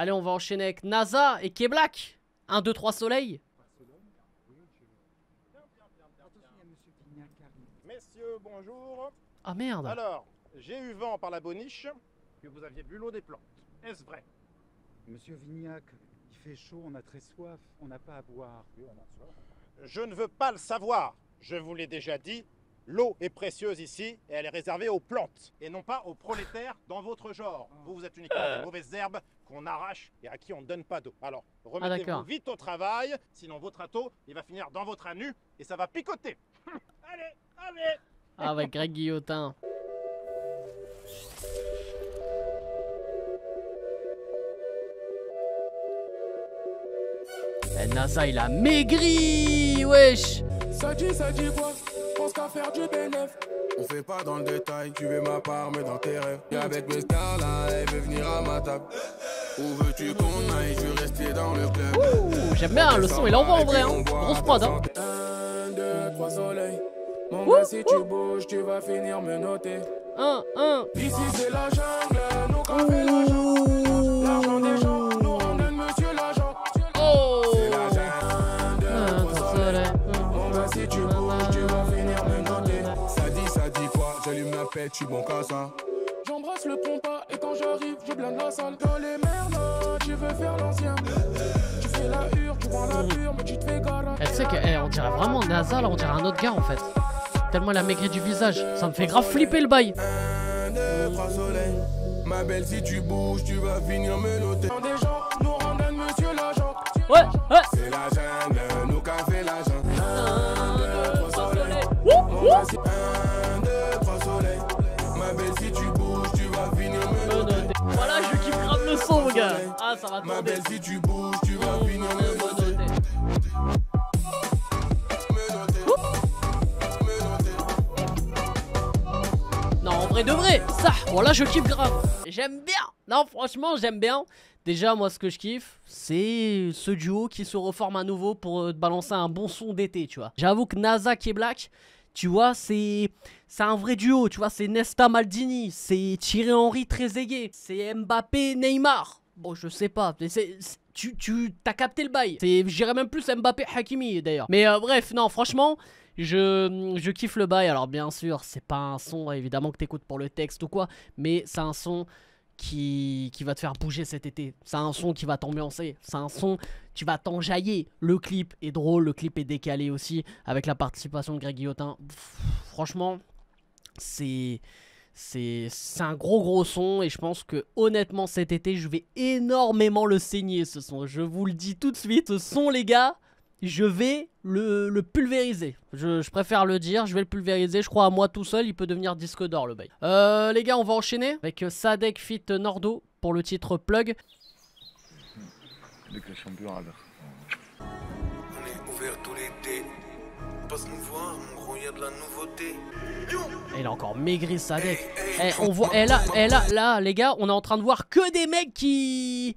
Allez, on va enchaîner avec NASA et K-Black. 1, 2, 3 soleil. Messieurs, bonjour. Ah merde. Alors, j'ai eu vent par la boniche que vous aviez bu l'eau des plantes. Est-ce vrai? Monsieur Vignac, il fait chaud, on a très soif, on n'a pas à boire. Je ne veux pas le savoir. Je vous l'ai déjà dit, l'eau est précieuse ici et elle est réservée aux plantes et non pas aux prolétaires dans votre genre. Vous êtes uniquement des mauvaises herbes qu'on arrache et à qui on ne donne pas d'eau. Alors, remettez-vous vite au travail, sinon votre ato, il va finir dans votre anus et ça va picoter. Allez, allez. Ah ouais, Greg Guillotin. Eh, NASA il a maigri, wesh. Ça dit quoi? Pense qu'à faire du bénéf. On fait pas dans le détail, tu veux ma part mais dans tes rêves. Et avec mes stars là, elle veut venir à ma table. Où veux-tu qu'on aille? Je veux rester dans le club. Ouh, j'aime bien, le son il envoie en vrai, hein. Grosse prod, hein. 1, 2, 3 soleils. Mon gars, si tu bouges, tu vas finir me noter. 1. Ici c'est la jungle, nous qu'on fait l'argent. L'argent des gens, nous on donne monsieur l'argent. Oh. C'est la jungle, 1, 2, 3 soleils. Mon gars, si tu bouges, tu vas finir me noter. Ça dit quoi? J'allume la pète, je suis bon qu'à ça. J'embrasse le pompa et quand j'arrive, je blinde la salle. Dans les merdes, tu veux faire l'ancien. Tu fais la hure, tu prends la pure, mais tu te fais gara. Elle sait qu'on dirait vraiment NASA, là, on dirait un autre gars en fait. Tellement elle a maigri du visage, ça me fait grave flipper le bail. 1, 2, 3 soleil. Ma belle, si tu bouges, tu vas venir me noter. Des gens, nous rendons monsieur l'argent. Ouais. C'est la jungle, nous qu'a fait l'argent. 1, 2, 3 soleils. 1, 2, 3 soleil. Ma belle, si tu bouges, tu vas venir me noter. Voilà, je kiffe grave le son, mon gars. Ah, ça va Ma tomber. belle, si tu bouges, tu vas venir me noter. Non, en vrai de vrai, ça, voilà, je kiffe grave. J'aime bien. Non, franchement, j'aime bien. Déjà, moi, ce que je kiffe, c'est ce duo qui se reforme à nouveau pour balancer un bon son d'été, tu vois. J'avoue que NASA K-Black, tu vois, c'est un vrai duo, tu vois. C'est Nesta Maldini, c'est Thierry Henry Trezeguet, c'est Mbappé Neymar. Bon, je sais pas, tu t'as capté le bail. J'irais même plus Mbappé Hakimi, d'ailleurs. Mais bref, non, franchement... Je kiffe le bail. Alors bien sûr c'est pas un son évidemment que t'écoutes pour le texte ou quoi, mais c'est un son qui va te faire bouger cet été. C'est un son qui va t'ambiancer. C'est un son tu vas t'enjailler. Le clip est drôle, le clip est décalé aussi avec la participation de Greg Guillotin. Franchement c'est un gros son et je pense que honnêtement cet été je vais énormément le saigner ce son. Je vous le dis tout de suite, ce son les gars, je vais le pulvériser. Je préfère le dire, je vais le pulvériser. Je crois à moi tout seul, il peut devenir disque d'or le bail. Les gars, on va enchaîner avec Sadek Fit Nordo pour le titre Plug. Avec le champion à l'heure. On est ouvert tout l'été. Passe nous voir, mon gros, y'a de la nouveauté. Et il a encore maigri Sadek. On voit, là, les gars, on est en train de voir que des mecs qui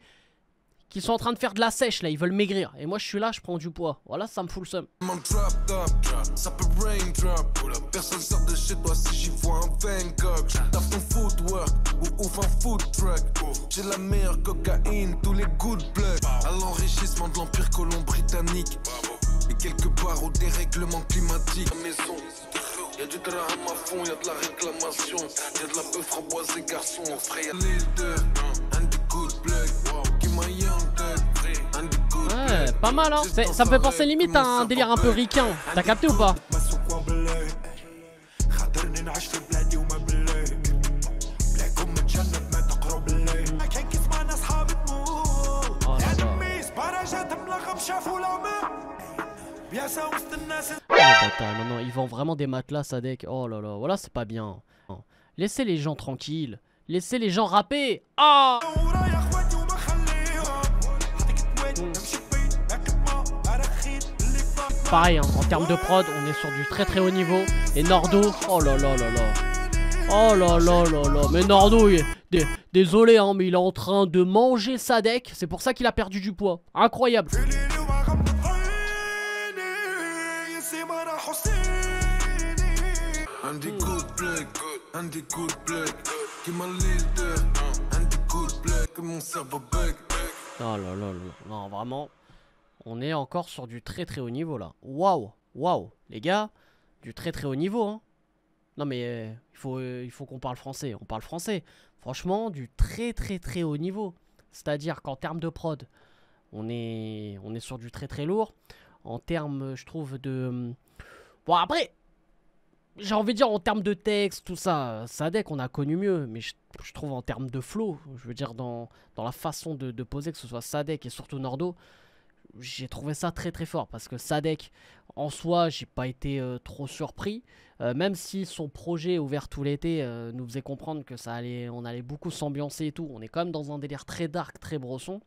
sont en train de faire de la sèche là, ils veulent maigrir. Et moi je suis là, je prends du poids. Voilà, ça me fout le seum. Ça peut raindrop. Personne sort de chez toi si j'y vois un Bangkok. Tape ton footwork ou ouvre un food truck. J'ai la meilleure cocaïne, tous les good plugs. À l'enrichissement de l'empire colomb-britannique. Et quelque part au dérèglement climatique. Maison. Y'a du drame à fond, y'a de la réclamation. Y'a de la bœuf framboise et garçon. Frère, y'a leader, un des good plugs. Ouais, pas mal hein. Ça me fait penser limite à un délire un peu ricain. T'as capté ou pas? Oh bâtard, non, il vend vraiment des matelas Sadek. Oh là là, voilà c'est pas bien. Laissez les gens tranquilles. Laissez les gens rapper. Ah oh. Pareil, hein, en termes de prod, on est sur du très haut niveau. Et Nordo, oh là là là là. Oh là là là là. Mais Nordo, désolé, hein, mais il est en train de manger Sadek. C'est pour ça qu'il a perdu du poids. Incroyable. Un des good plugs, un des good plugs. Qui m'a leader, un des good plugs. Que mon cerveau bug. Oh là là là. Non, vraiment. On est encore sur du très très haut niveau là. Waouh. Waouh. Les gars, du très très haut niveau. Hein. Non mais il faut qu'on parle français. On parle français. Franchement, du très très très haut niveau. C'est-à-dire qu'en termes de prod, on est sur du très très lourd. En termes, je trouve, de... Bon, après, j'ai envie de dire en termes de texte, tout ça, Sadek, on a connu mieux. Mais je trouve en termes de flow, je veux dire dans la façon de poser, que ce soit Sadek et surtout Nordo, j'ai trouvé ça très très fort. Parce que Sadek, en soi, j'ai pas été trop surpris. Même si son projet ouvert tout l'été nous faisait comprendre que on allait beaucoup s'ambiancer et tout. On est quand même dans un délire très dark, très brosson.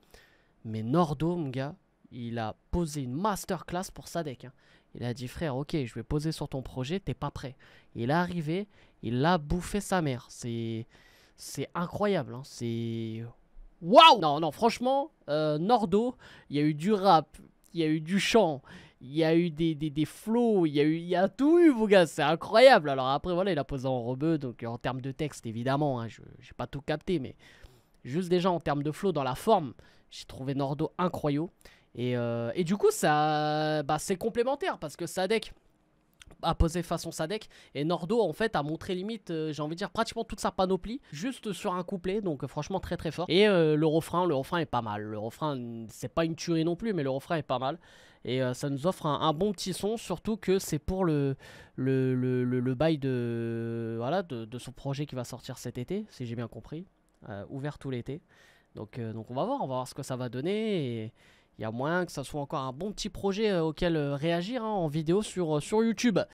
Mais Nordo, mon gars, il a posé une masterclass pour Sadek. Hein. Il a dit, frère, ok, je vais poser sur ton projet, t'es pas prêt. Il est arrivé, il a bouffé sa mère. C'est incroyable. Hein. C'est... Waouh! Non, non, franchement, Nordo, il y a eu du rap, il y a eu du chant, il y a eu des flows, il y a tout eu, mon gars, c'est incroyable. Alors après, voilà, il a posé en rebeu, donc en termes de texte, évidemment, hein, j'ai pas tout capté, mais juste déjà en termes de flow, dans la forme, j'ai trouvé Nordo incroyable. Et du coup, ça, c'est complémentaire, parce que Sadek a posé façon Sadek, et Nordo en fait a montré limite, j'ai envie de dire, pratiquement toute sa panoplie juste sur un couplet, donc franchement très très fort. Et le refrain est pas mal. Le refrain, c'est pas une tuerie non plus, mais le refrain est pas mal. Et ça nous offre un bon petit son, surtout que c'est pour le bail de, voilà, de son projet qui va sortir cet été, si j'ai bien compris, ouvert tout l'été. Donc on va voir ce que ça va donner. Et il y a moyen que ça soit encore un bon petit projet auquel réagir hein, en vidéo sur YouTube.